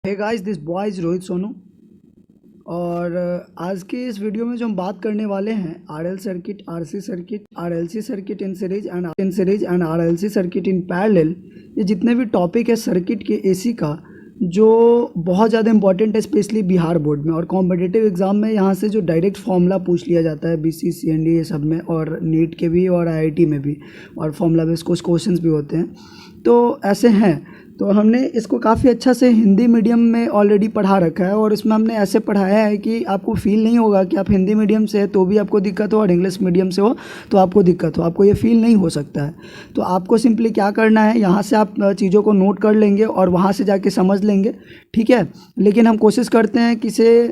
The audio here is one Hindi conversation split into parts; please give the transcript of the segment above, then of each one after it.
Hey guys, this boy is Rohit Sonu. और आज के इस वीडियो में जो हम बात करने वाले हैं RL circuit, RC circuit, RLC circuit in series and RLC circuit in parallel, ये जितने भी टॉपिक है सर्किट के एसी का जो बहुत ज़्यादा इंपॉर्टेंट है स्पेशली बिहार बोर्ड में और कॉम्पिटिटिव एग्ज़ाम में यहाँ से जो डायरेक्ट फॉर्मूला पूछ लिया जाता है बीसी सीएनडी ये सब में, और नीट के भी और आईआईटी में भी, और फॉर्मूला बेस्ड कुछ क्वेश्चंस भी होते हैं। तो ऐसे हैं, तो हमने इसको काफ़ी अच्छा से हिंदी मीडियम में ऑलरेडी पढ़ा रखा है और इसमें हमने ऐसे पढ़ाया है कि आपको फील नहीं होगा कि आप हिंदी मीडियम से है तो भी आपको दिक्कत हो और इंग्लिश मीडियम से हो तो आपको दिक्कत हो, आपको ये फील नहीं हो सकता है। तो आपको सिंपली क्या करना है, यहाँ से आप चीज़ों को नोट कर लेंगे और वहाँ से जाके समझ लेंगे, ठीक है। लेकिन हम कोशिश करते हैं कि इसे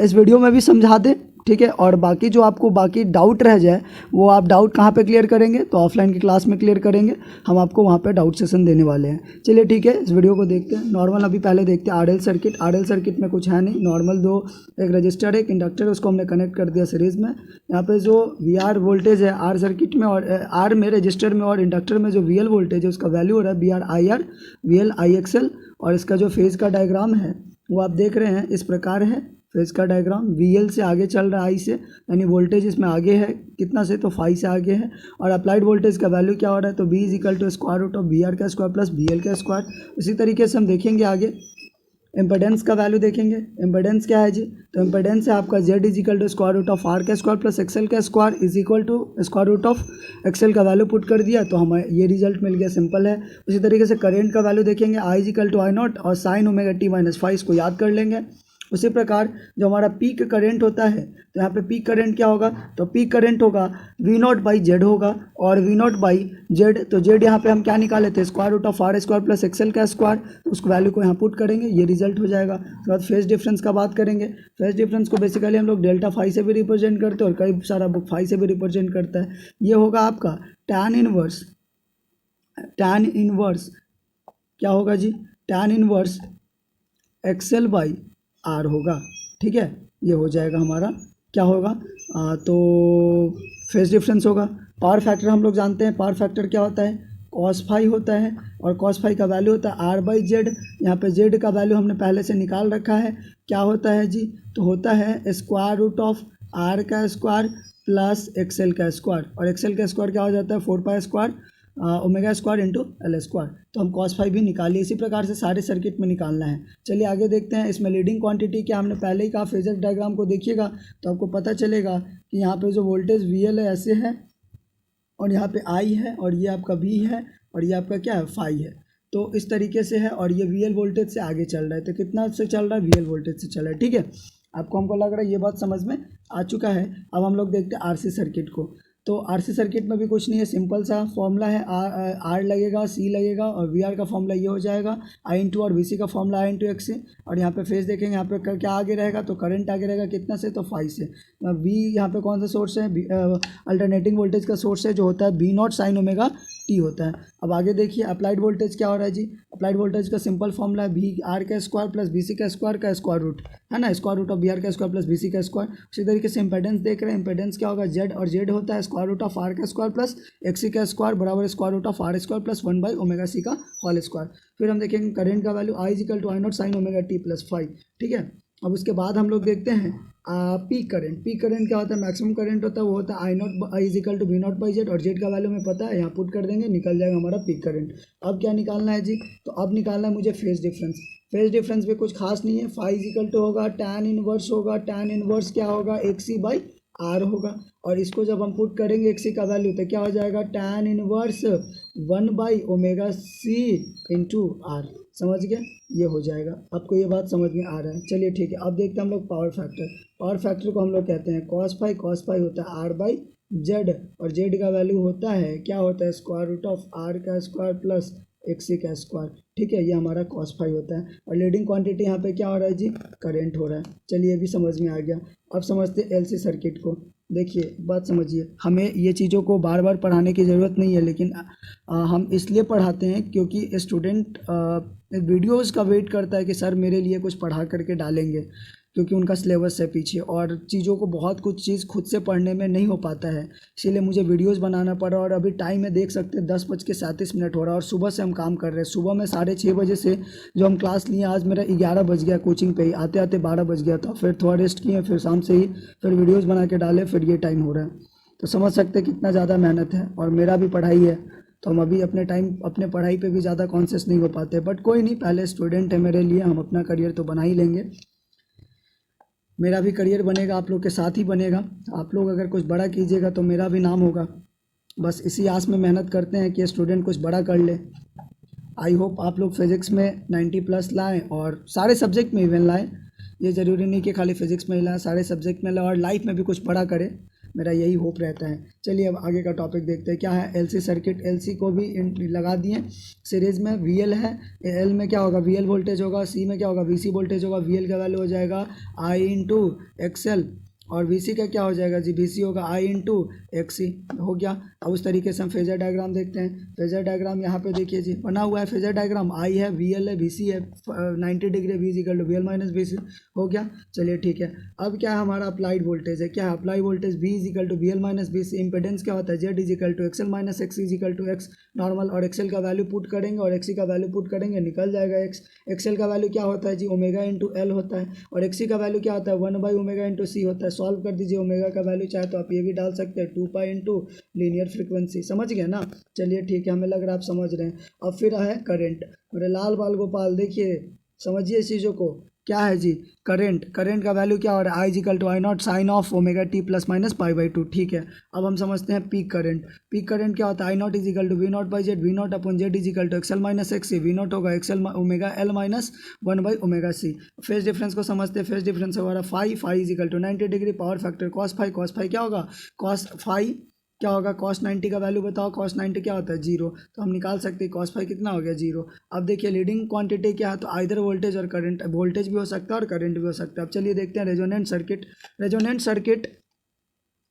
इस वीडियो में भी समझा दें, ठीक है। और बाकी जो आपको बाकी डाउट रह जाए वो आप डाउट कहाँ पे क्लियर करेंगे, तो ऑफलाइन की क्लास में क्लियर करेंगे। हम आपको वहाँ पे डाउट सेशन देने वाले हैं। चलिए ठीक है, इस वीडियो को देखते हैं। नॉर्मल अभी पहले देखते हैं आरएल सर्किट। आरएल सर्किट में कुछ है नहीं, नॉर्मल एक रजिस्टर है, एक इंडक्टर है, उसको हमने कनेक्ट कर दिया सीरीज़ में। यहाँ पे जो वीआर वोल्टेज है आर सर्किट में और आर में, रजिस्टर में और इंडक्टर में जो वीएल वोल्टेज है उसका वैल्यू हो रहा है B R I R, V L I XL. और इसका जो फेज़ का डायग्राम है वो आप देख रहे हैं इस प्रकार है। फेज का डायग्राम वीएल से आगे चल रहा है आई से, यानी वोल्टेज इसमें आगे है कितना से, तो 5 से आगे है। और अप्लाइड वोल्टेज का वैल्यू क्या हो रहा है, तो V is equal to square root of B R का स्क्वायर प्लस बी एल का स्क्वायर। इसी तरीके से हम देखेंगे आगे इम्पेडेंस का वैल्यू देखेंगे। इम्पेडेंस क्या है जी, तो इम्पेडेंस है आपका Z is equal to square root of R का स्क्वायर प्लस एक्सएल का square is equal to square root of XL का वैल्यू पुट कर दिया तो हमें ये रिजल्ट मिल गया, सिंपल है। उसी तरीके से करेंट का वैल्यू देखेंगे, I is equal to I naught और साइन ओमेगा टी माइनस 5, इसको याद कर लेंगे। उसी प्रकार जो हमारा पीक करंट होता है, तो यहाँ पे पीक करंट क्या होगा, तो पीक करंट होगा V नॉट बाई जेड होगा, और V नॉट बाई जेड, तो जेड यहाँ पे हम क्या निकाले थे, square root of R square plus XL का स्क्वायर, तो उसको वैल्यू को यहाँ पुट करेंगे, ये रिजल्ट हो जाएगा। उसके बाद फेज डिफरेंस का बात करेंगे। फेज डिफरेंस को बेसिकली हम लोग डेल्टा फाई से भी रिप्रेजेंट करते हैं और कई सारा बुक फाई से भी रिप्रेजेंट करता है। ये होगा आपका टैन इनवर्स क्या होगा जी, tan inverse XL by R होगा, ठीक है। ये हो जाएगा हमारा क्या होगा, तो फेज डिफरेंस होगा। पावर फैक्टर हम लोग जानते हैं, पावर फैक्टर क्या होता है, कॉस फाई होता है, और कॉस फाई का वैल्यू होता है आर बाई जेड। यहाँ पे जेड का वैल्यू हमने पहले से निकाल रखा है, क्या होता है जी, तो होता है स्क्वायर रूट ऑफ आर का स्क्वायर प्लस एक्सएल का स्क्वायर, और एक्सएल का स्क्वायर क्या हो जाता है 4 pi square omega square into L square. तो हम कॉस फाई भी निकालिए, इसी प्रकार से सारे सर्किट में निकालना है। चलिए आगे देखते हैं। इसमें लीडिंग क्वांटिटी क्या, हमने पहले ही कहा, फेजर डायग्राम को देखिएगा तो आपको पता चलेगा कि यहाँ पे जो वोल्टेज वी एल है ऐसे है, और यहाँ पे आई है, और ये आपका वी है, और ये आपका क्या है फाई है। तो इस तरीके से है, और ये वी एल वोल्टेज से आगे चल रहा है, तो कितना से चल रहा है, वी एल वोल्टेज से चल रहा है, ठीक है। आपको हमको लग रहा है ये बात समझ में आ चुका है। अब हम लोग देखते हैं आरसी सर्किट को। तो आरसी सर्किट में भी कुछ नहीं है, सिंपल सा फॉर्मूला है, आर लगेगा, सी लगेगा, और वी आर का फॉर्मूला ये हो जाएगा आई इंटू, और वी सी का फॉर्मूला आई इंटू एक्स से। और यहाँ पे फेज देखेंगे, यहाँ पे क्या आगे रहेगा, तो करंट आगे रहेगा कितना से, तो 5 से। वी यहाँ पे कौन सा सोर्स है, अल्टरनेटिंग वोल्टेज का सोर्स है जो होता है B naught sine omega T होता है। अब आगे देखिए अप्लाइड वोल्टेज क्या हो रहा है जी, अप्लाइड वोल्टेज का सिंपल फॉर्मूला है वी आर का स्क्वायर प्लस बी सी का स्क्वायर रूट है ना, square root of B R का स्क्वायर प्लस बी सी का स्क्वायर। उसी तरीके से इंपेडेंस देख रहे हैं, इंपेडेंस क्या होगा जेड, और जेड होता है स्क्वायर रूट ऑफ आर का स्क्वायर प्लस एक्स सी का स्क्वायर बराबर square root of R square plus 1 by omega C का होल स्क्वायर। फिर हम देखेंगे करंट का value I equal to I naught sine omega T plus 5, ठीक है। अब उसके बाद हम लोग देखते हैं पीक करंट। पीक करंट क्या होता है, मैक्सिमम करंट होता है, वो होता है I naught I is equal to V not by Z, और जेड का वैल्यू हमें पता है, यहाँ पुट कर देंगे, निकल जाएगा हमारा पीक करंट। अब क्या निकालना है जी, तो अब निकालना है मुझे फेज डिफरेंस। फेज डिफरेंस में कुछ खास नहीं है, फाई इज इक्वल टू होगा टैन इनवर्स होगा, टैन इनवर्स क्या होगा, एक सी बाई आर होगा, और इसको जब हम पुट करेंगे एक सी का वैल्यू तो क्या हो जाएगा, tan inverse 1 by omega C into R. समझ गए, ये हो जाएगा। आपको ये बात समझ में आ रहा है, चलिए ठीक है। अब देखते हैं हम लोग पावर फैक्टर। पावर फैक्टर को हम लोग कहते हैं कॉस फाई होता है आर बाई जेड, और जेड का वैल्यू होता है क्या होता है, स्क्वायर रूट ऑफ आर का स्क्वायर प्लस एक्सी का स्क्वायर, ठीक है। ये हमारा कॉस फाई होता है। और लीडिंग क्वांटिटी यहाँ पे क्या हो रहा है जी, करंट हो रहा है। चलिए ये भी समझ में आ गया। अब समझते हैं एलसी सर्किट को। देखिए बात समझिए, हमें ये चीज़ों को बार बार पढ़ाने की ज़रूरत नहीं है, लेकिन हम इसलिए पढ़ाते हैं क्योंकि स्टूडेंट वीडियोज़ का वेट करता है कि सर मेरे लिए कुछ पढ़ा करके डालेंगे। क्योंकि उनका सिलेबस है पीछे और चीज़ों को बहुत कुछ चीज़ खुद से पढ़ने में नहीं हो पाता है, इसीलिए मुझे वीडियोस बनाना पड़ा। और अभी टाइम में देख सकते हैं 10:37 हो रहा है और सुबह से हम काम कर रहे हैं। सुबह में 6:30 बजे से जो हम क्लास लिए, आज मेरा 11 बज गया कोचिंग पे ही, आते आते 12 बज गया था। फिर थोड़ा रेस्ट किए, फिर शाम से ही फिर वीडियोज़ बना के डाले, फिर ये टाइम हो रहा है। तो समझ सकते हैं कितना ज़्यादा मेहनत है। और मेरा भी पढ़ाई है, तो हम अभी अपने टाइम अपने पढ़ाई पे भी ज़्यादा कॉन्शियस नहीं हो पाते, बट कोई नहीं, पहले स्टूडेंट है मेरे लिए, हम अपना करियर तो बना ही लेंगे। मेरा भी करियर बनेगा, आप लोग के साथ ही बनेगा। आप लोग अगर कुछ बड़ा कीजिएगा तो मेरा भी नाम होगा। बस इसी आस में मेहनत करते हैं कि स्टूडेंट कुछ बड़ा कर ले। आई होप आप लोग फिज़िक्स में 90+ लाएँ और सारे सब्जेक्ट में इवन लाएँ। ये ज़रूरी नहीं कि खाली फिज़िक्स में ही लाएँ, सारे सब्जेक्ट में लाएँ और लाइफ में भी कुछ बड़ा करें, मेरा यही होप रहता है। चलिए अब आगे का टॉपिक देखते हैं। क्या है एलसी सर्किट। एलसी को भी लगा दिए सीरीज़ में। वीएल है, एल में क्या होगा, वीएल वोल्टेज होगा, सी में क्या होगा, वीसी वोल्टेज होगा। वीएल का वैल्यू हो जाएगा आई इंटू एक्सएल और वीसी का क्या हो जाएगा जी, वीसी होगा आई इंटू एक्सी। हो गया। अब उस तरीके से हम फेजर डायग्राम देखते हैं। फेजर डायग्राम यहाँ पे देखिए जी, बना हुआ है फेजर डायग्राम। आई है, वीएल है, वीसी है, 90 degree, V equal to VL minus VC. हो गया। चलिए ठीक है। अब क्या है हमारा अप्लाइड वोल्टेज है। क्या है apply voltage, V equal to VL minus VC. Impedance क्या होता है, Z equal to XL minus X equal to X normal. और एक्सएल का वैल्यू पुट करेंगे और एक्सी का वैल्यू पुट करेंगे, निकल जाएगा एक्स। एक्सएल का वैल्यू क्या होता है जी, ओमेगा इंटू एल होता है। और एक्सी का वैल्यू क्या होता है, 1/ओमेगा इंटू सी होता है। सॉल्व कर दीजिए ओमेगा का वैल्यू, चाहे तो आप ये भी डाल सकते हैं 2 पाई इंटू लीनियर फ्रीक्वेंसी। समझ गए ना। चलिए ठीक है, हमें लग रहा है आप समझ रहे हैं। अब फिर है करंट। मेरे लाल बाल गोपाल देखिए, समझिए इस चीज़ों को। क्या है जी, करंट। करंट का वैल्यू क्या हो रहा है, I equal to I naught sine of omega T plus minus पाई/2। ठीक है। अब हम समझते हैं पीक करंट। पीक करंट क्या होता है, I not is equal to V not by Z, V naught upon Z is equal to XL minus XC. V naught होगा एक्सएल ओमेगा एल माइनस 1/ओमेगा सी। फेज डिफरेंस को समझते हैं। फेज डिफरेंस हमारा phi, phi is equal to 90 degree, power factor cos phi. Cos phi क्या होगा, कॉस फाई क्या होगा, कॉस 90 का वैल्यू बताओ। कॉस 90 क्या होता है, 0, तो हम निकाल सकते हैं कॉस फाई कितना हो गया, 0। अब देखिए लीडिंग क्वांटिटी क्या है, तो आइदर वोल्टेज और करंट, वोल्टेज भी हो सकता है और करंट भी हो सकता है। अब चलिए देखते हैं रेजोनेंट सर्किट। रेजोनेंट सर्किट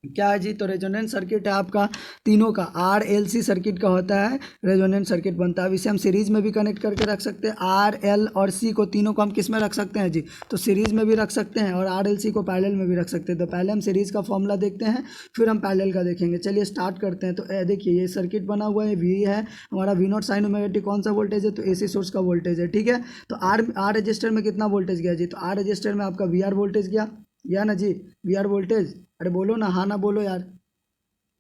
क्या है जी, तो रेजोनेंट सर्किट है आपका तीनों का, आर एल सी सर्किट का होता है, रेजोनेंट सर्किट बनता है। अब इसे हम सीरीज में भी कनेक्ट करके रख सकते हैं। आर एल और सी को तीनों को हम किस में रख सकते हैं जी, तो सीरीज में भी रख सकते हैं और आर एल सी को पैरेलल में भी रख सकते हैं। तो पहले हम सीरीज का फॉर्मूला देखते हैं, फिर हम पैरेलल का देखेंगे। चलिए स्टार्ट करते हैं। तो देखिए ये सर्किट बना हुआ है, वी है हमारा, V naught sine omega T कौन सा वोल्टेज है, तो एसी सोर्स का वोल्टेज है। ठीक है। तो आर रजिस्टर में कितना वोल्टेज गया जी, तो आर रजिस्टर में आपका वी आर वोल्टेज गया ना जी, वी आर वोल्टेज। अरे बोलो ना, हाँ ना बोलो यार,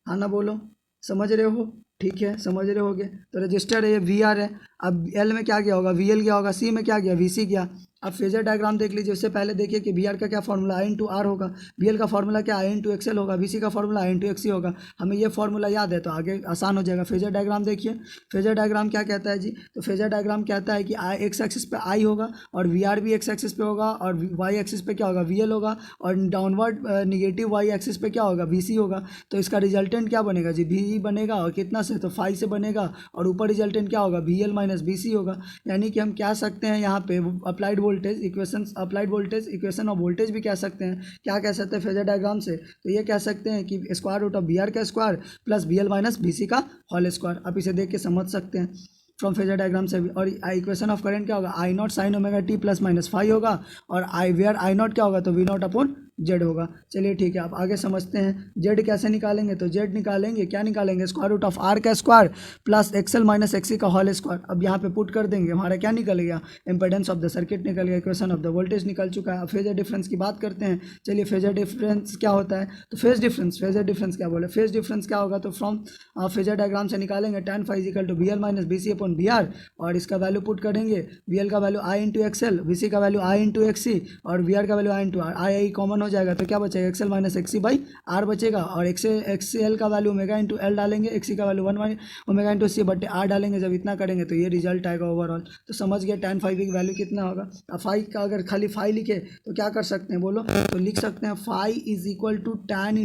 हाँ ना बोलो, समझ रहे हो। ठीक है, समझ रहे होगे। तो रजिस्टर है, ये वी आर है। अब एल में क्या गया होगा, वी एल गया होगा। सी में क्या गया, वी सी गया। अब फेजर डायग्राम देख लीजिए। उससे पहले देखिए कि वी आर का क्या फॉर्मूला, आई इंटू आर होगा। वी एल का फॉर्मूला क्या, आई इंटू एक्सएल होगा। वी सी का फॉर्मूला आई इंटू एक्सी होगा। हमें ये फॉर्मूला याद है तो आगे आसान हो जाएगा। फेजर डायग्राम देखिए। फेजर डायग्राम क्या कहता है जी, तो फेजर डायग्राम कहता है कि आई एक्स एक्सिस पे आई होगा और वी आर भी एक्स एक्सिस पे होगा और वाई एक्सिस पे क्या होगा, वी एल होगा और डाउनवर्ड निगेटिव वाई एक्सिस पे क्या होगा, वी सी होगा। तो इसका रिजल्टेंट क्या बनेगा जी, वी बनेगा और कितना से, तो 5 से बनेगा और ऊपर रिजल्टेंट क्या होगा, V L minus B C होगा। यानी कि हम कह सकते हैं यहाँ पे applied voltage equation, applied voltage equation of voltage भी कह सकते हैं। क्या कह सकते हैं फेजर डायग्राम से, तो ये कह सकते हैं कि square root of B R का square plus B L minus B C का होल स्क्वायर। आप इसे देख के समझ सकते हैं फ्रॉम फेजर डायग्राम से भी। और इक्वेशन ऑफ करंट क्या होगा, I naught sine omega T plus minus 5 होगा और आई वेयर आई नॉट क्या होगा, तो वी नॉट अपॉन जेड होगा। चलिए ठीक है, आप आगे समझते हैं। जेड कैसे निकालेंगे, तो जेड निकालेंगे, क्या निकालेंगे, स्क्वायर रूट ऑफ आर का square plus XL minus XC का होल स्क्वायर। अब यहाँ पे पुट कर देंगे, हमारा क्या निकल गया, इंपेडेंस ऑफ द सर्किट निकल गया, इक्वेशन ऑफ द वोल्टेज निकल चुका है। अब फेजर डिफरेंस की बात करते हैं। चलिए फेजर डिफरेंस क्या होता है, तो फेज डिफरेंस क्या बोले, फेज डिफरेंस क्या होगा, तो फ्रॉम फेजर डायग्राम से निकालेंगे tan phi equal to V L minus B C upon V R और इसका वैल्यू पुट करेंगे। वी एल का value I into XL, V C का वैल्यू आई इंटू एक्सी और वी आर का value I into R. I common हो जाएगा तो क्या बचेगा, XL minus XC by R बचेगा और एक्सएल का वैल्यू ओमेगा इंटू एल डालेंगे, एक्सी का वैल्यू 1 ओमेगा इंटू सी बटे आर डालेंगे। जब इतना करेंगे तो ये रिजल्ट आएगा ओवरऑल। तो समझ गया tan फाइव की वैल्यू कितना होगा। अब फाइव का अगर खाली फाइव लिखे तो क्या कर सकते हैं बोलो, तो लिख सकते हैं phi is equal to tan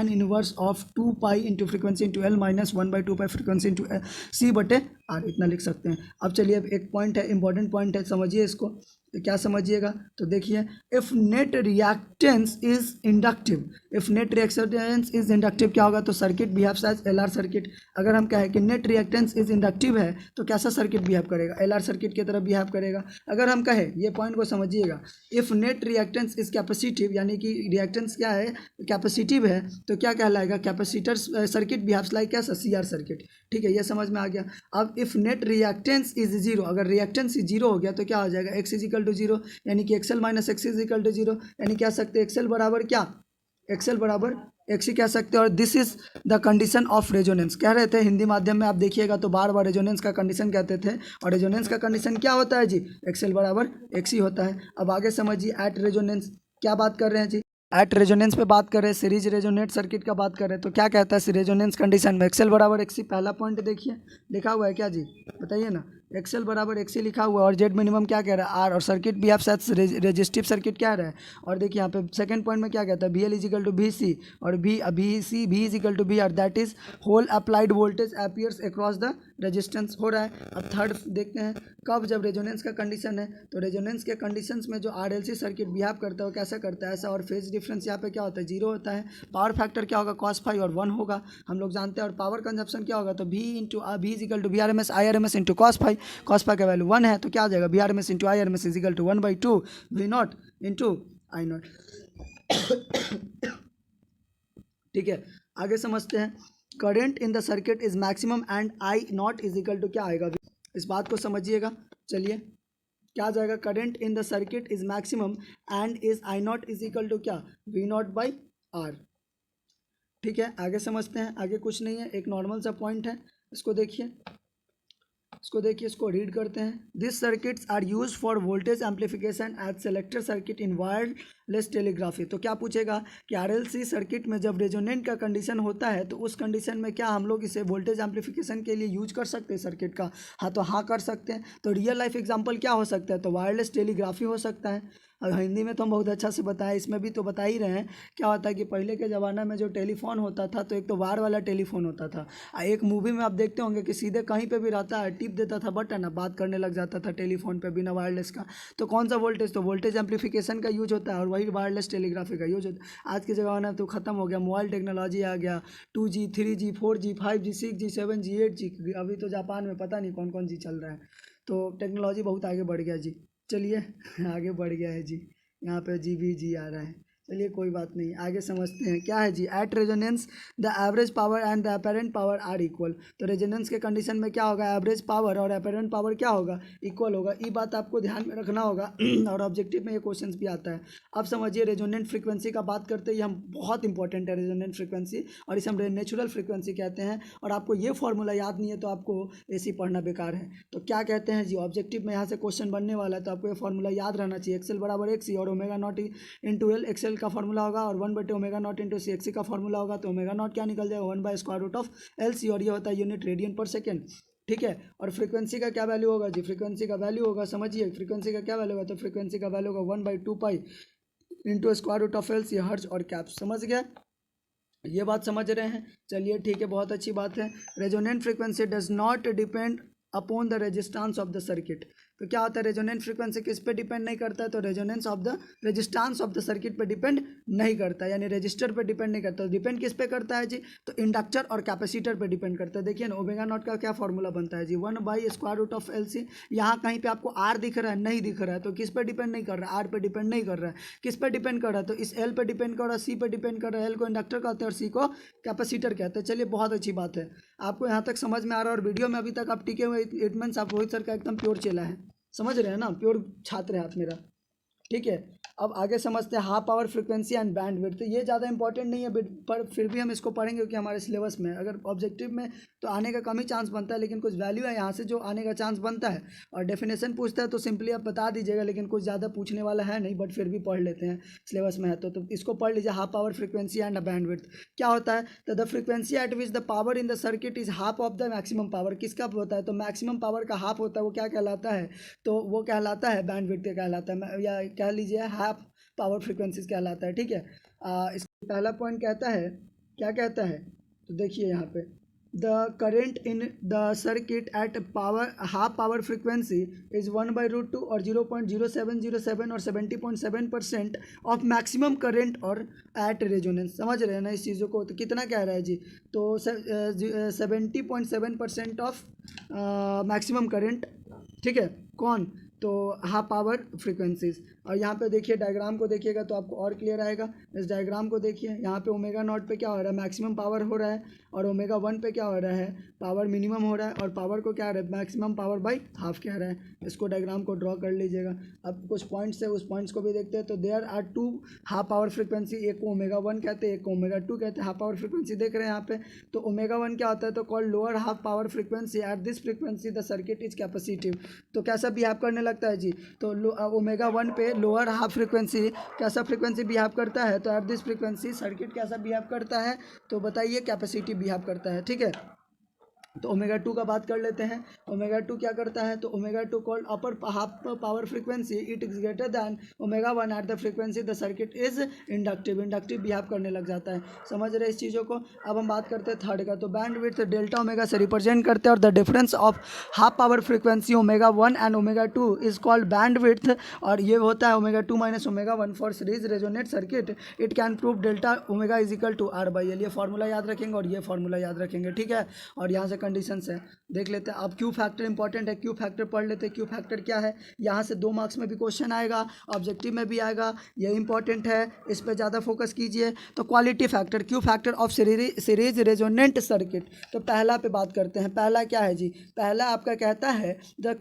inverse of 2 pi into frequency into L minus 1/2 pi frequency into C बटे आर, इतना लिख सकते हैं। अब चलिए, अब एक पॉइंट है, इंपॉर्टेंट पॉइंट है, समझिए इसको। तो क्या समझिएगा, तो देखिए, if net reactance is inductive, if net reactance is inductive क्या होगा, तो circuit behaves as L R circuit. अगर हम कहें कि नेट रिएक्टेंस इज इंडक्टिव है तो कैसा सर्किट बिहेव करेगा, एल आर सर्किट की तरह बिहेव करेगा। अगर हम कहें, ये पॉइंट को समझिएगा, if net reactance is capacitive, यानी कि रिएक्टेंस क्या है, कैपेसिटिव है, तो क्या कहलाएगा, कैपेसिटर सर्किट बिहेव्स लाइक कैसा, सी आर सर्किट। ठीक है, ये समझ में आ गया। अब if net reactance is zero, अगर रिएक्टेंस जीरो हो गया तो क्या हो जाएगा, X is equal to zero, यानी कि XL minus X is equal to zero, यानी कह सकते हैं एक्सएल बराबर क्या, एक्सएल बराबर एक्स ही कह सकते हैं। और this is the condition of resonance, कह रहे थे हिंदी माध्यम में, आप देखिएगा तो बार बार रेजोनेंस का कंडीशन कहते थे, और रेजोनेंस का कंडीशन क्या होता है जी, एक्सएल बराबर एक्स ही होता है। अब आगे समझिए, एट रेजोनेंस क्या बात कर रहे हैं जी, एट रेजोनेंस पे बात कर रहे हैं, सीरीज रेजोनेट सर्किट का बात कर रहे हैं, तो क्या कहता है रेजोनेंस कंडीशन में, एक्सएल बराबर एक्स ही। पहला पॉइंट देखिए, लिखा हुआ है क्या जी, बताइए ना, एक्सएल बराबर एक्स ही लिखा हुआ है, और जेड मिनिमम क्या कह रहा है, आर, और सर्किट भी आप शायद रेजिस्टिव सर्किट क्या रहा है। और देखिए यहाँ पे सेकंड पॉइंट में क्या कहता है, V L equal to V C, और V C V equal to B R, that is whole applied voltage appears across the resistance हो रहा है। अब थर्ड देखते हैं, कब, जब रेजोनेंस का कंडीशन है, तो रेजोनेंस के कंडीशंस में जो आरएलसी सर्किट बिहेव करता है वो कैसा करता है, ऐसा, और फेज डिफरेंस यहाँ पे क्या होता है, जीरो होता है। पावर फैक्टर क्या होगा, कॉस फाइव और 1 होगा, हम लोग जानते हैं। और पावर कंजप्शन क्या होगा, तो भी is equal to B R M S I R M S into cos five का वैल्यू 1 है, तो क्या आ जाएगा, B R M S into I R M S is equal to 1/2 V not into I not. ठीक है, आगे समझते हैं, current in the circuit is maximum and I not is equal to क्या आएगा, इस बात को समझिएगा। चलिए, क्या आ जाएगा, current in the circuit is maximum and is I not is equal to क्या, वी नॉट बाई आर। ठीक है, आगे समझते हैं, आगे कुछ नहीं है, एक नॉर्मल सा पॉइंट है, इसको देखिए, इसको रीड करते हैं। This circuits are use for voltage amplification as selector circuit in wireless telegraphy. तो क्या पूछेगा कि आरएलसी सर्किट में जब रेजोनेंट का कंडीशन होता है तो उस कंडीशन में क्या हम लोग इसे वोल्टेज एम्पलीफिकेशन के लिए यूज कर सकते हैं सर्किट का, हाँ तो हाँ कर सकते हैं। तो रियल लाइफ एग्जाम्पल क्या हो सकता है, तो वायरलेस टेलीग्राफी हो सकता है। अब हिंदी में तो हम बहुत अच्छा से बताएं, इसमें भी तो बता ही रहे हैं। क्या होता है कि पहले के ज़माना में जो टेलीफोन होता था, तो एक तो वायर वाला टेलीफोन होता था, एक मूवी में आप देखते होंगे कि सीधे कहीं पे भी रहता है, टिप देता था बटन, अब बात करने लग जाता था टेलीफोन पे बिना वायरलेस का। तो कौन सा वोल्टेज, तो वोल्टेज एम्पलीफिकेशन का यूज होता है, और वही वायरलेस टेलीग्राफी का यूज होता है। आज के ज़माना में तो ख़त्म हो गया, मोबाइल टेक्नोलॉजी आ गया, 2G 3G 4G 5G 6G 7G 8G, अभी तो जापान में पता नहीं कौन कौन जी चल रहा है। तो टेक्नोलॉजी बहुत आगे बढ़ गया जी। चलिए आगे बढ़ गया है जी, यहाँ पे जी भी जी आ रहा है। चलिए कोई बात नहीं, आगे समझते हैं क्या है जी, at resonance the average power and the apparent power are equal. तो रेजोनेंस के कंडीशन में क्या होगा, एवरेज पावर और अपेरेंट पावर क्या होगा, इक्वल होगा। ये बात आपको ध्यान में रखना होगा और ऑब्जेक्टिव में ये क्वेश्चन भी आता है। अब समझिए, रेजोनेंट फ्रीक्वेंसी का बात करते ही हम, बहुत इंपॉर्टेंट है रेजोनेंट फ्रीक्वेंसी, और इसे हम नेचुरल फ्रीक्वेंसी कहते हैं। और आपको ये फॉर्मूला याद नहीं है तो आपको ऐसी पढ़ना बेकार है। तो क्या कहते हैं जी, ऑब्जेक्टिव में यहाँ से क्वेश्चन बनने वाला है, तो आपको ये फॉर्मूला याद रहना चाहिए, एक्सएल बराबर एक्स और omega naught into L, XL का फॉर्मूला होगा, और 1/ओमेगा नॉट इंटू सी, एक्सी का फॉर्मूला होगा, तो ओमेगा नॉट क्या निकल जाएगा, 1/√ऑफ LC, और ये होता है यूनिट रेडियन पर सेकेंड। ठीक है, और फ्रीक्वेंसी का क्या वैल्यू होगा जी, फ्रीक्वेंसी का वैल्यू होगा, समझिए फ्रीक्वेंसी का क्या वैल्यू होगा, तो फ्रीक्वेंसी का वैल्यू होगा 1/2π इंटू √ऑफ LC, हर्ट्ज और कैप्स। समझ गया, ये बात समझ रहे हैं। चलिए ठीक है, बहुत अच्छी बात है। Resonant frequency does not depend upon the resistance of the circuit. तो क्या होता है, रेजोनेंट फ्रीक्वेंसी किस पे डिपेंड नहीं करता है, तो resonance of the resistance of the circuit पे डिपेंड नहीं करता है, यानी रजिस्टर पे डिपेंड नहीं करता। डिपेंड किस पे करता है जी, तो इंडक्टर और कैपेसिटर पे डिपेंड करता है। देखिए ना, ओमेगा नॉट का क्या फॉर्मूला बनता है जी, 1/√ऑफ LC। यहाँ कहीं पे आपको आर दिख रहा है, नहीं दिख रहा है, तो किस पे डिपेंड नहीं कर रहा है, आर पे डिपेंड नहीं कर रहा है, किस पे डिपेंड कर रहा है, तो इस एल पे डिपेंड कर रहा है, सी पे डिपेंड कर रहा है। एल को इंडक्टर कहते हैं और सी को कैपेसिटर कहते हैं। चलिए बहुत अच्छी बात है, आपको यहाँ तक समझ में आ रहा है, और वीडियो में अभी तक आप टिके हुए, इट मीन्स आप रोहित सर का एकदम प्योर चेला है, समझ रहे हैं ना, प्योर छात्र है आप मेरा। ठीक है, अब आगे समझते हैं half power frequency and band width. तो ये ज़्यादा इंपॉर्टेंट नहीं है, पर फिर भी हम इसको पढ़ेंगे क्योंकि हमारे सिलेबस में, अगर ऑब्जेक्टिव में तो आने का कम ही चांस बनता है, लेकिन कुछ वैल्यू है यहाँ से जो आने का चांस बनता है। और डेफिनेशन पूछता है तो सिंपली आप बता दीजिएगा, लेकिन कुछ ज़्यादा पूछने वाला है नहीं, बट फिर भी पढ़ लेते हैं, सिलेबस में है तो इसको पढ़ लीजिए। Half power frequency and band width क्या होता है, तो the frequency eight which the power in the circuit is half of the maximum power. किसका होता है, तो मैक्सिमम पावर का हाफ होता है, वो क्या कहलाता है, तो वो कहलाता है बैंड विड्थ कहलाता है, या कह लीजिए हाफ पावर फ्रीक्वेंसीज कहलाता है। ठीक है, इस पहला पॉइंट कहता है, क्या कहता है, तो देखिए यहाँ पे the current in the circuit at power half power frequency is 1/√2 or 0.0707 और 70.7% ऑफ मैक्सिमम करंट और एट रेजोनेंस। समझ रहे हैं ना इस चीज़ों को? तो कितना कह रहा है जी? तो 70.7% ऑफ मैक्सिमम करंट, ठीक है, कौन? तो हाफ पावर फ्रीक्वेंसीज। और यहाँ पे देखिए डायग्राम को देखिएगा तो आपको और क्लियर आएगा। इस डायग्राम को देखिए, यहाँ पे ओमेगा नॉट पे क्या हो रहा है? मैक्सिमम पावर हो रहा है, और ओमेगा 1 पे क्या हो रहा है? पावर मिनिमम हो रहा है, और पावर को क्या हो रहा है? मैक्सिमम पावर बाई हाफ कह रहा है। इसको डायग्राम को ड्रॉ कर लीजिएगा। अब कुछ पॉइंट्स है, उस पॉइंट्स को भी देखते हैं। तो there are two half power frequency, एक को ओमेगा 1 कहते हैं, एक को ओमेगा 2 कहते हैं। हाफ पावर फ्रीक्वेंसी देख रहे हैं यहाँ पे। तो ओमेगा 1 क्या होता है? तो called lower half power frequency. At this frequency the circuit is capacitive. तो कैसा बिहेव करने लगता है जी? तो ओमेगा 1 पे लोअर हाफ फ्रीक्वेंसी कैसा फ्रीक्वेंसी बिहेव करता है? तो एट दिस फ्रीक्वेंसी सर्किट कैसा बिहेव करता है? तो बताइए, कैपेसिटी बिहेव करता है, ठीक है। तो ओमेगा 2 का बात कर लेते हैं। ओमेगा 2 क्या करता है? तो omega 2 called upper half power frequency, it is greater than omega 1 at the frequency the circuit is inductive. Inductive behave करने लग जाता है। समझ रहे इस चीज़ों को? अब हम बात करते हैं थर्ड का। तो बैंड विड्थ डेल्टा ओमेगा से रिप्रेजेंट करते हैं, और the difference of half power frequency omega 1 and omega 2 is called band width. और ये होता है omega 2 minus omega 1 for series resonate circuit. It can prove delta omega is equal to R by L. ये फॉर्मूला याद रखेंगे और ये फॉर्मूला याद रखेंगे, ठीक है। और यहाँ से कंडीशंस है, देख लेते हैं। अब क्यू फैक्टर इंपॉर्टेंट है, क्यू फैक्टर पढ़ लेते हैं। क्यू फैक्टर क्या है? यहाँ से 2 मार्क्स में भी क्वेश्चन आएगा, ऑब्जेक्टिव में भी आएगा, ये इंपॉर्टेंट है, इस पर ज़्यादा फोकस कीजिए। तो quality factor, Q factor of series resonant circuit. तो पहला पे बात करते हैं। पहला क्या है जी? पहला आपका कहता है the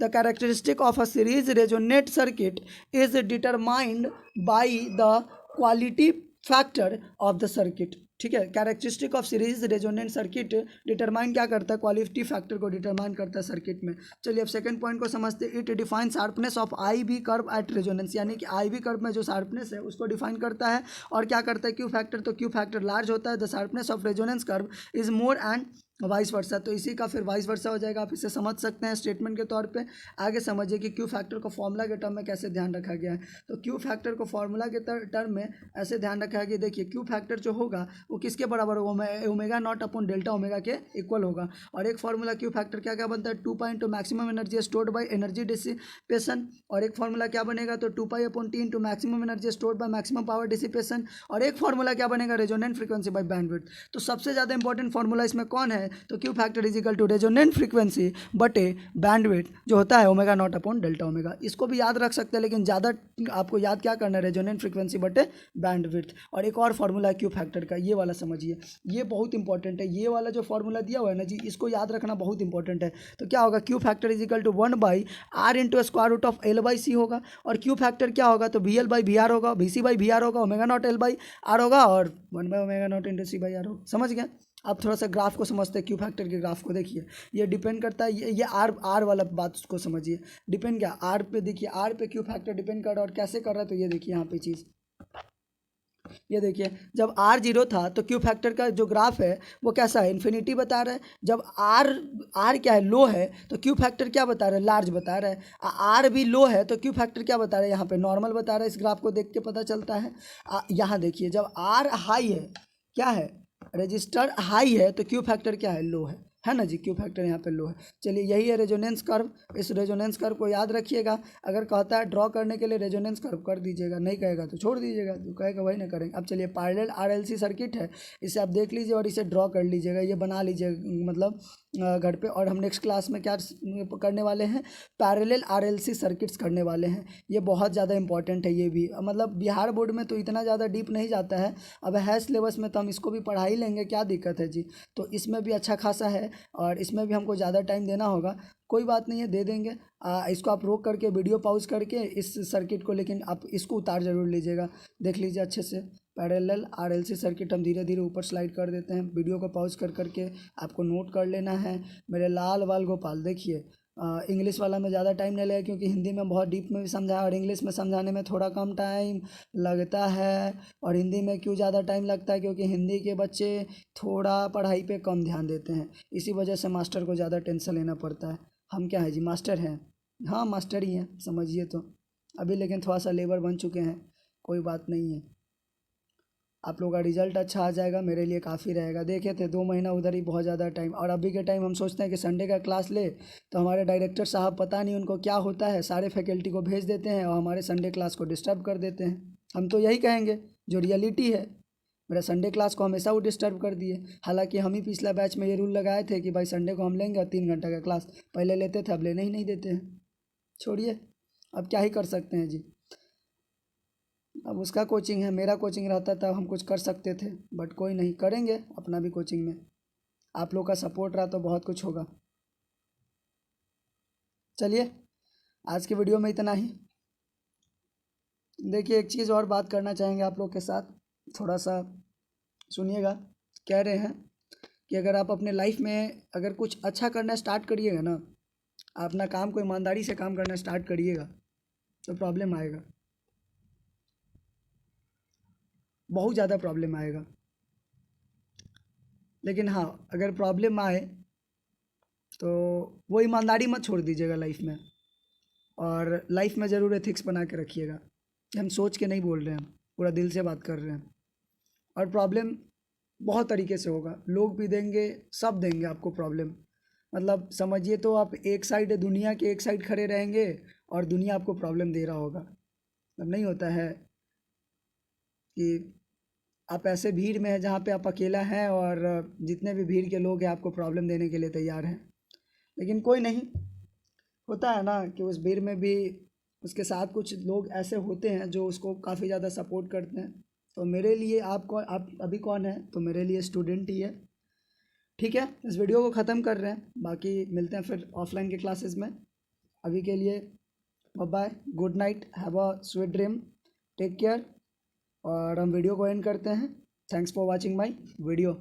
characteristic of a series resonate circuit is determined by the quality factor of the circuit, ठीक है। Characteristic of series resonant circuit determine क्या करता है? क्वालिटी फैक्टर को डिटरमाइन करता है सर्किट में। चलिए अब सेकंड पॉइंट को समझते हैं। It define sharpness of I B curve at resonance, यानी कि आई बी कर्व में जो शार्पनेस है उसको डिफाइन करता है। और क्या करता है? Q factor. तो क्यू फैक्टर लार्ज होता है the sharpness of resonance curve is more and vice versa. तो इसी का फिर वाइस वर्सा हो जाएगा। आप इसे समझ सकते हैं स्टेटमेंट के तौर पे। आगे समझिए कि क्यू फैक्टर को फॉर्मूला के टर्म में कैसे ध्यान रखा गया है। तो क्यू फैक्टर को फॉर्मूला के टर्म में ऐसे ध्यान रखा गया, देखिए क्यू फैक्टर जो होगा वो किसके बराबर होगा? Omega not upon delta omega के इक्वल होगा। और एक फॉर्मूला क्यू फैक्टर क्या क्या बनता है? 2 pi into maximum energy stored by energy dissipation. और एक फॉर्मूला क्या बनेगा? तो 2 pi upon T into maximum energy stored by maximum power dissipation. और एक फॉर्मूला क्या बनेगा? Resonant frequency by bandwidth. तो सबसे ज़्यादा इंपॉर्टेंट फॉर्मूला इसमें कौन है? तो Q factor is equal to resonant frequency बटे बैंडविड्थ जो होता है omega not upon delta omega. इसको भी याद रख सकते हैं, लेकिन ज़्यादा आपको याद क्या करना है? रेजोनेंट फ्रीक्वेंसी बटे बैंडविड्थ। और एक और फॉर्मूला है क्यू फैक्टर का, ये वाला समझिए, ये बहुत इंपॉर्टेंट है। ये वाला जो फॉर्मूला दिया हुआ है ना जी, इसको याद रखना बहुत इंपॉर्टेंट है। तो क्या होगा? Q factor is equal to 1 by R into square root of L by C होगा। और क्यू फैक्टर क्या होगा? तो V L by V R होगा, V C by V R होगा, omega naught L by R होगा, और 1 by omega naught into C by R होगा। समझ गए? अब थोड़ा सा ग्राफ को समझते हैं। क्यू फैक्टर के ग्राफ को देखिए, ये डिपेंड करता है, ये आर वाला बात को समझिए। डिपेंड क्या? आर पे देखिए, आर पे क्यू फैक्टर डिपेंड कर रहा है। और कैसे कर रहा है? तो ये देखिए यहाँ पे चीज़, ये देखिए जब आर 0 था तो क्यू फैक्टर का जो ग्राफ है वो कैसा है? इन्फिनिटी बता रहा है। जब आर क्या है? लो है, तो क्यू फैक्टर क्या बता रहा है? लार्ज बता रहा है। आर भी लो है तो क्यू फैक्टर क्या बता रहा है? यहाँ पे नॉर्मल बता रहा है। इस ग्राफ को देख के पता चलता है। यहाँ देखिए, जब आर हाई है, क्या है? रजिस्टर हाई है, तो क्यू फैक्टर क्या है? लो है ना जी। क्यू फैक्टर यहाँ पे लो है। चलिए यही है रेजोनेंस कर्व। इस रेजोनेंस कर्व को याद रखिएगा। अगर कहता है ड्रॉ करने के लिए रेजोनेंस कर्व कर दीजिएगा, नहीं कहेगा तो छोड़ दीजिएगा, जो कहेगा वही ना करेंगे। अब चलिए पैरेलल आरएलसी सर्किट है, इसे आप देख लीजिए और इसे ड्रॉ कर लीजिएगा, ये बना लीजिएगा मतलब घर पे। और हम नेक्स्ट क्लास में क्या करने वाले हैं? पैरेलल आरएलसी सर्किट्स करने वाले हैं। ये बहुत ज़्यादा इंपॉर्टेंट है। ये भी मतलब बिहार बोर्ड में तो इतना ज़्यादा डीप नहीं जाता है। अब है सिलेबस में तो हम इसको भी पढ़ा ही लेंगे, क्या दिक्कत है जी। तो इसमें भी अच्छा खासा है और इसमें भी हमको ज़्यादा टाइम देना होगा। कोई बात नहीं है, दे देंगे। इसको आप रोक करके वीडियो पॉज करके इस सर्किट को, लेकिन आप इसको उतार जरूर लीजिएगा, देख लीजिए अच्छे से। पैरेलल आरएलसी सर्किट हम धीरे धीरे ऊपर स्लाइड कर देते हैं। वीडियो को पॉज कर करके आपको नोट कर लेना है। मेरे लाल बाल गोपाल देखिए, इंग्लिश वाला में ज़्यादा टाइम नहीं लगेगा क्योंकि हिंदी में बहुत डीप में भी समझाया और इंग्लिश में समझाने में थोड़ा कम टाइम लगता है। और हिंदी में क्यों ज़्यादा टाइम लगता है? क्योंकि हिंदी के बच्चे थोड़ा पढ़ाई पे कम ध्यान देते हैं, इसी वजह से मास्टर को ज़्यादा टेंशन लेना पड़ता है। हम क्या है जी? मास्टर हैं। हाँ मास्टर ही हैं, समझिए। तो अभी लेकिन थोड़ा सा लेबर बन चुके हैं, कोई बात नहीं है। आप लोग का रिजल्ट अच्छा आ जाएगा, मेरे लिए काफ़ी रहेगा। देखे थे 2 महीना उधर ही बहुत ज़्यादा टाइम, और अभी के टाइम हम सोचते हैं कि संडे का क्लास ले, तो हमारे डायरेक्टर साहब पता नहीं उनको क्या होता है, सारे फैकल्टी को भेज देते हैं और हमारे संडे क्लास को डिस्टर्ब कर देते हैं। हम तो यही कहेंगे जो रियलिटी है, मेरा संडे क्लास को हमेशा वो डिस्टर्ब कर दिए। हालांकि हम ही पिछला बैच में ये रूल लगाए थे कि भाई संडे को हम लेंगे और 3 घंटा का क्लास पहले लेते थे, अब लेने ही नहीं देते हैं। छोड़िए, अब क्या ही कर सकते हैं जी। अब उसका कोचिंग है, मेरा कोचिंग रहता था, हम कुछ कर सकते थे, बट कोई नहीं, करेंगे अपना भी कोचिंग में। आप लोग का सपोर्ट रहा तो बहुत कुछ होगा। चलिए, आज की वीडियो में इतना ही। देखिए, एक चीज़ और बात करना चाहेंगे आप लोग के साथ, थोड़ा सा सुनिएगा। कह रहे हैं कि अगर आप अपने लाइफ में अगर कुछ अच्छा करना स्टार्ट करिएगा ना, अपना काम को ईमानदारी से काम करना स्टार्ट करिएगा, तो प्रॉब्लम आएगा, बहुत ज़्यादा प्रॉब्लम आएगा। लेकिन हाँ, अगर प्रॉब्लम आए तो वो ईमानदारी मत छोड़ दीजिएगा लाइफ में, और लाइफ में ज़रूर एथिक्स बना के रखिएगा। हम सोच के नहीं बोल रहे हैं, पूरा दिल से बात कर रहे हैं। और प्रॉब्लम बहुत तरीके से होगा, लोग भी देंगे, सब देंगे आपको प्रॉब्लम। मतलब समझिए तो आप एक साइड, दुनिया के एक साइड खड़े रहेंगे और दुनिया आपको प्रॉब्लम दे रहा होगा। अब नहीं होता है कि आप ऐसे भीड़ में हैं जहाँ पे आप अकेला हैं और जितने भी भीड़ के लोग हैं आपको प्रॉब्लम देने के लिए तैयार हैं। लेकिन कोई नहीं, होता है ना कि उस भीड़ में भी उसके साथ कुछ लोग ऐसे होते हैं जो उसको काफ़ी ज़्यादा सपोर्ट करते हैं। तो मेरे लिए आप अभी कौन है, तो मेरे लिए स्टूडेंट ही है। ठीक है, इस वीडियो को ख़त्म कर रहे हैं, बाकी मिलते हैं फिर ऑफलाइन के क्लासेस में। अभी के लिए bye bye, good night, have a sweet dream, take care. और हम वीडियो को एंड करते हैं। Thanks for watching my video.